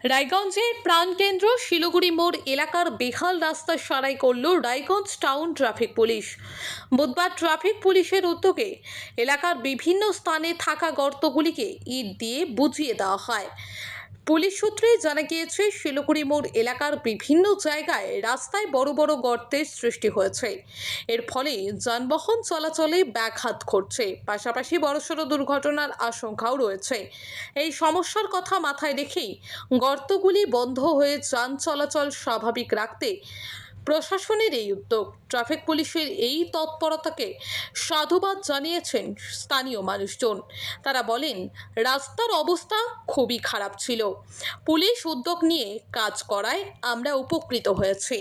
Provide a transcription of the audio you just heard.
রায়গঞ্জের প্রাণকেন্দ্র শিলিগুড়ি মোড় এলাকার বেহাল রাস্তা সারাই করল রায়গঞ্জ টাউন ট্রাফিক পুলিশ। বুধবার ট্রাফিক পুলিশের উদ্যোগে এলাকার বিভিন্ন স্থানে থাকা গর্তগুলিকে ইট দিয়ে বুঝিয়ে দেওয়া হয়। পুলিশ সূত্রে জানা গিয়েছে, শিলিগুড়ি মোড় এলাকার বিভিন্ন জায়গায় রাস্তায় বড় বড় গর্তের সৃষ্টি হয়েছে। এর ফলে যানবাহন চলাচলে ব্যাঘাত ঘটছে, পাশাপাশি বড়সড় দুর্ঘটনার আশঙ্কাও রয়েছে। এই সমস্যার কথা মাথায় রেখেই গর্তগুলি বন্ধ হয়ে যান চলাচল স্বাভাবিক রাখতে প্রশাসনের এই উদ্যোগ। ট্রাফিক পুলিশের এই তৎপরতাকে সাধুবাদ জানিয়েছেন স্থানীয় মানুষজন। তারা বলেন, রাস্তার অবস্থা খুবই খারাপ ছিল, পুলিশ উদ্যোগ নিয়ে কাজ করায় আমরা উপকৃত হয়েছি।